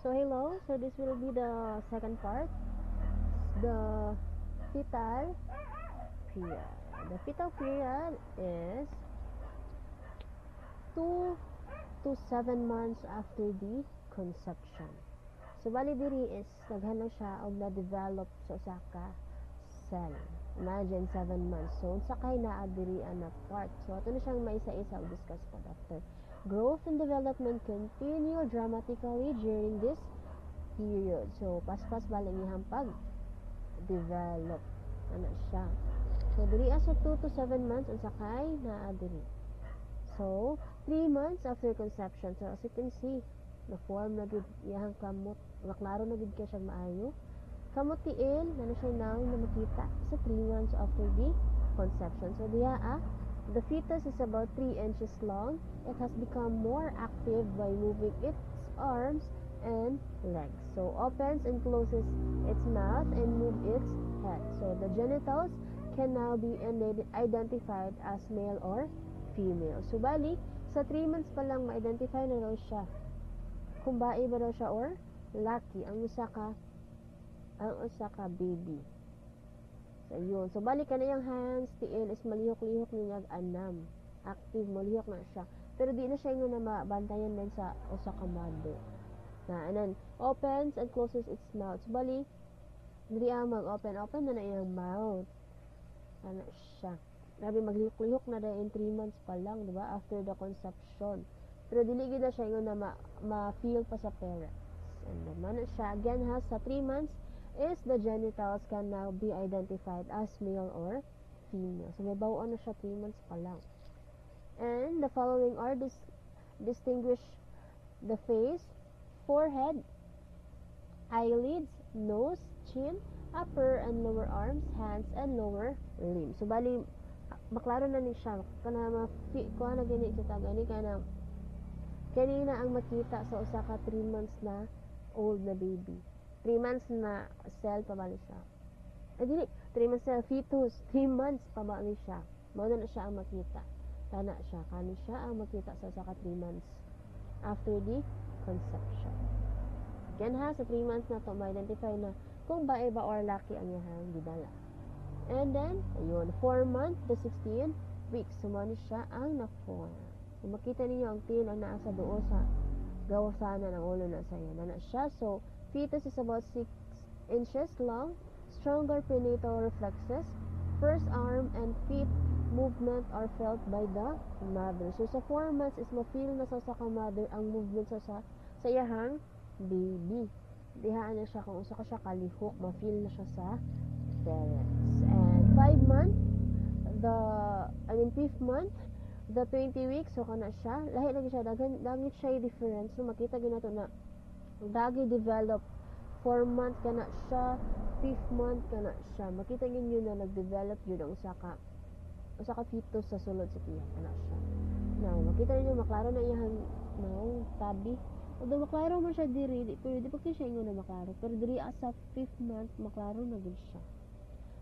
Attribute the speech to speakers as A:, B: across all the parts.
A: So hello, so this will be the second part, the fetal period. The fetal period is 2 to 7 months after the conception. So bali diri is daghan na siya og na-develop sa usa ka cell. Imagine 7 months. So unsa kay naa diri ana part. So ato na siyang maisa-isa og discuss pod after. Growth and development continue dramatically during this period. So paspas bali niyang pag-develop ana siya. So diri sa 2 to 7 months unsa kay naa diri. So 3 months after conception. So as you can see, na-form na gid iyang kamot. Maklaro na gid kay siya maayo. Kamot tiil na siya now na makita sa 3 months after the conception. So diya the fetus is about 3 inches long. It has become more active by moving its arms and legs. So opens and closes its mouth and move its head. So the genitals can now be identified as male or female. So bali, sa 3 months pa lang ma-identify na daw siya kung bae ba daw siya or laki ang usa ka baby. So yun. So bali ka na yung hands, tiil is malihok-lihok niya anam. Active, malihok na siya. Pero di na siya yung na mabantayan din sa usa ka mother. And then opens and closes its mouth. So bali, dili mag-open na iyang mouth. Ano siya. Grabe maglihok-lihok na dahil in 3 months pa lang, di ba? After the conception. Pero dili gid na siya yung na ma-feel pa sa parents. And naman siya again sa 3 months is the genitals can now be identified as male or female. So may bawon na siya 3 months pa lang. And the following are distinguish the face, forehead, eyelids, nose, chin, upper and lower arms, hands, and lower limbs. So bali maklaro na ni siya kana kuha na gani ito tagani kanina ang makita sa usa ka 3 months na old na baby. 3 months na cell pa bali siya. Dili 3 months na fetus, 3 months pa bali siya. Mao na siya ang makita. Kana siya kani siya ang makita sa usa ka 3 months after the conception. Again sa 3 months na to ma-identify na kung bae ba or laki ang iyang gidala. And then, ayun, 4 months to 16 weeks. Sumani siya ang na-form. So, makita ninyo ang tail ang naasa doon sa gawasanan ng ulo na saya. Na siya. So, fetus is about 6 inches long. Stronger prenatal reflexes. First arm and feet movement are felt by the mother. So, sa 4 months is ma-feel na sa ka mother ang movement sa iyahang baby. Dihaan na siya kung usa ka siya kalihok. Ma-feel na siya sa parents. And 5 months, 5th month, the 20 weeks, so kana siya, lahi lagi siya, dagit siya difference. So makita ginato na dagi develop 4 months kana siya, 5th month kana siya. Makita ninyo na nag-develop yun ang usa ka fetus sa sulod sa tiyan kana siya. Now, makita ninyo maklaro na iyang tabi. Although maklaro man siya diri, di pa siya ingon na maklaro. Pero diri sa 5th month maklaro na gid siya.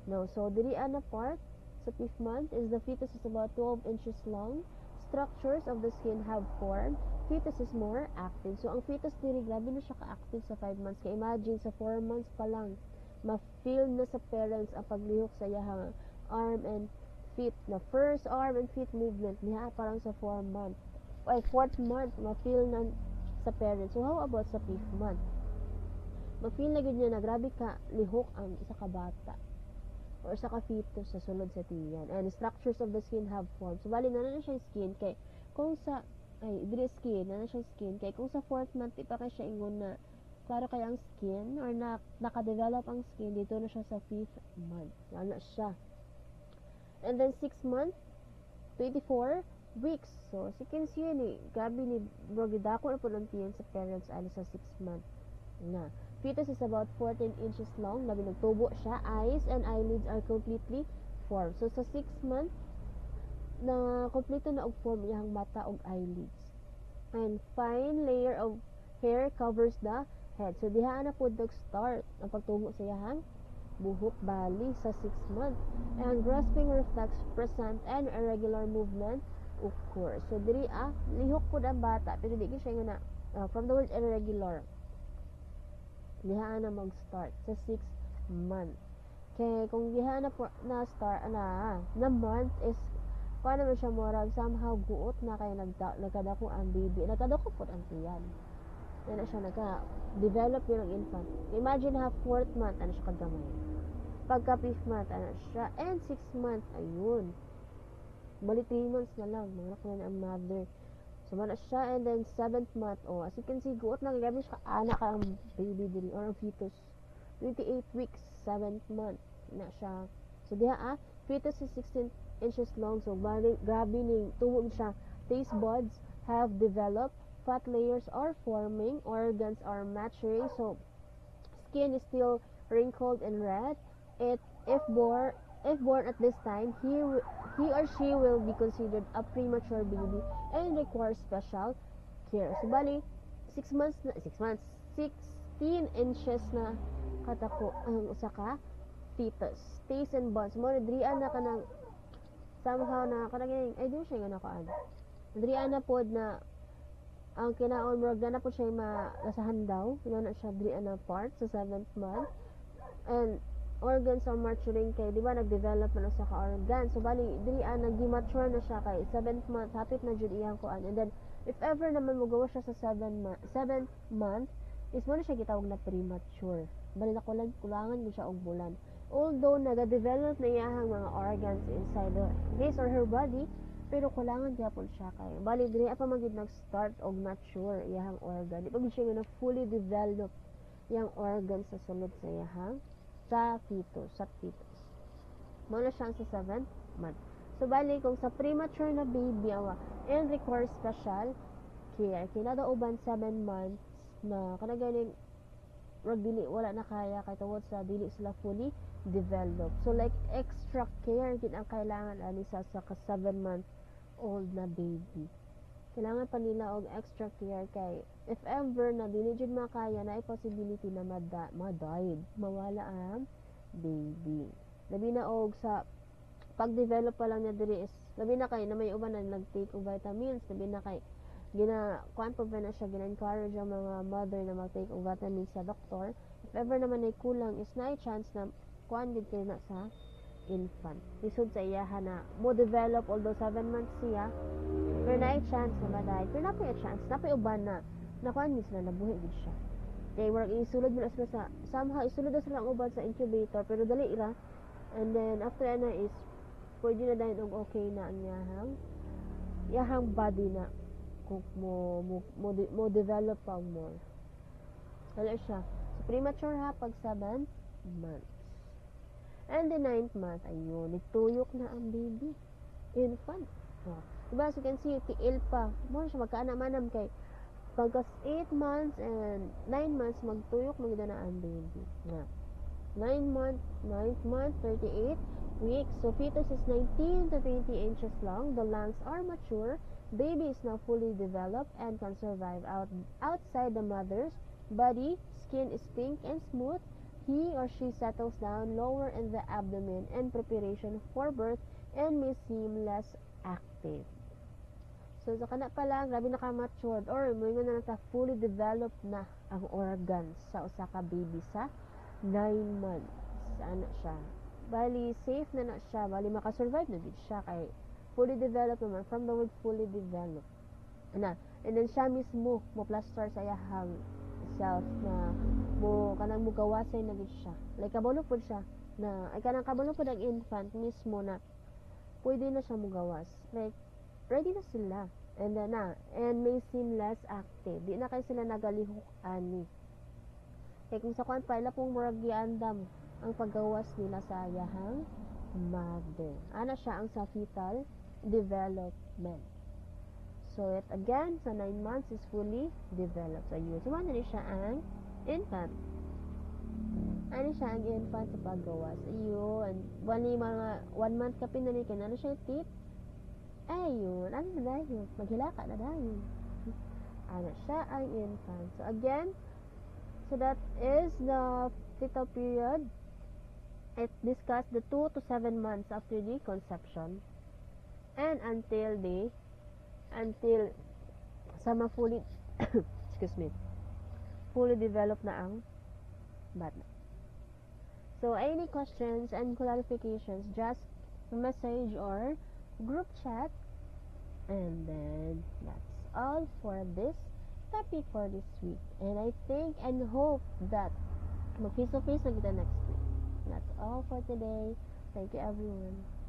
A: Now, so diri ana part sa 5th month is the fetus is about 12 inches long. Structures of the skin have formed. Fetus is more active. So ang fetus diri grabe na siya ka-active sa 5 months. Kaya imagine sa 4 months pa lang ma-feel na sa parents ang paglihok sa iyang arm and feet. Na first arm and feet movement niya parang sa 4th month ma-feel na sa parents. So how about sa 5th month? Ma-feel na gid niya na grabe ka lihok ang isa ka bata or sa ka-fetus sa sulod sa tiyan. And structures of the skin have formed. So, bali na siya skin. Kay, kung sa, dili skin, na siya skin. Kay, kung sa 4th month, ipa kay siya ingon na, klaro kaya ang skin, or nakadevelop ang skin, dito na siya sa 5th month. Wala siya. And then, 6th month, 24 weeks. So, as you can see yun gabi ni, brogidako na po ng tiyan sa parents, sa 6th month na. Fetus is about 14 inches long. Labi nagtubo siya. Eyes and eyelids are completely formed. So, sa 6th month, na kompleto na og form iyang mata og eyelids. And fine layer of hair covers the head. So, diha na po nag-start ang pagtubo sa iyang buhok bali sa 6th month. And grasping reflex present and irregular movement occurs. So, diri lihok po ang bata. Pero di siya nga na, from the word irregular, diha na mag-start sa 6th month. Kay kung diha na start na month is paano man siya morag somehow guot na kay nagkadako ang baby, nagkadako po ang tiyan. Na siya nagka-develop yung infant. Imagine ha, 4th month, ano siya kagamay. Pagka 5th month, ano siya, and 6th month, ayun. Bali 3 months na lang, mga na ang mother. So, mana siya, and then 7th month, as you can see, guot na, gabi siya, anak ang baby din, or ang fetus. 28 weeks, 7th month, na siya. So, diha fetus is 16 inches long, so, grabe ning, tuwog siya, taste buds have developed, fat layers are forming, organs are maturing, so skin is still wrinkled and red. If born at this time, he or she will be considered a premature baby and requires special care. So bali 16 inches na katako ang usa ka fetus. Taste and bones mo dirian na kanang somehow na kanang ay di siya nga nakaan. Dirian na pod na ang kinaon murag na po siya malasahan daw na siya diri na part sa 7th month, and organs are maturing kay di ba nag-develop man sa ka organ, so bali diri nag-mature na siya kay 7th month hapit na jud iyang kuan, and then if ever naman mogawa siya sa 7th month is mo na siya gitawag na premature, bali na kulangan mo siya og bulan, although naga-develop na iyang mga organs inside his or her body, pero kulangan gyapon siya kay bali diri pa magid nag-start og mature iyang organ, di pa gid siya na fully develop iyang organ sa sulod sa iyang sa fetus mo na siya sa 7th month. So bali kung sa premature na baby and requires special care, kinada uban 7 months na kanaganing dili wala na kaya kay tungod sa dili sila fully developed, so like extra care gid ang kailangan ani sa ka 7 month old na baby. Kailangan pa nila og extra care kay if ever na dili jud makaya na ay possibility na ma-died, mawala ang baby. Labi na og sa pag-develop pa lang niya diri is labi na kay na may uban na nag-take og vitamins, labi na kay kuan pa na siya gina-encourage ang mga mother na mag-take og vitamins sa doktor. If ever naman ay kulang is na chance na kuan gid kay na sa infant. Lisod sa iyaha na mo develop although 7 months siya, pero na chance na maday. Pero na po chance, na po uban na nakuan gid sila, nabuhi gid siya. Kay work isulod mo na sila sa somehow isulod na sila ang uban sa incubator pero dali ira, and then after na is pwede na dahil og okay na ang iyahang body na kung mo develop pa more. Wala siya. So premature ha pag 7 months. And the 9th month, ayun, nagtuyok na ang baby. Infant. Diba, so you can see, tiil pa. Mo siya magkaana-manam kay pagkas 8 months and 9 months, magtuyok na ang baby. 9th month, 38 weeks. So, fetus is 19 to 20 inches long. The lungs are mature. Baby is now fully developed and can survive outside the mother's body. Skin is pink and smooth. He or she settles down lower in the abdomen in preparation for birth and may seem less active. So, sa kana pa lang, grabe naka-matured or moingon na nasa fully developed na ang organs sa usa ka baby sa 9 months. Ano siya? Bali, safe na siya. Bali, makasurvive na din siya kay fully developed naman from the word fully developed. And then siya mismo mo plaster sa iyang self na mo kanang mugawasay na gid siya, like kabalo pod siya na ay kanang kabalo pod ang infant mismo na pwede na siya mugawas, like ready na sila, and then and may seem less active, di na kay sila nagalihok ani kay kung sa kwan pa ila pong murag giandam ang paggawas nila sa iyahang mother. Ana siya ang sa fetal development. So, it again, sa 9 months is fully developed. So, yun. So, ano siya ang infant? Ano siya ang infant sa paggawas? Ayun. Bali, mga 1 month ka pinanikin. Ano siya tip? Ayun. Ano na dahil? Maghilaka na dahil. Ano siya ang infant? So, again, so that is the fetal period. It discussed the 2 to 7 months after the conception and until sama fully excuse me, fully developed na ang But so any questions and clarifications, just message or group chat. And then that's all for this topic for this week. And I think and hope that mag-face-to-face na kita next week. That's all for today. Thank you everyone.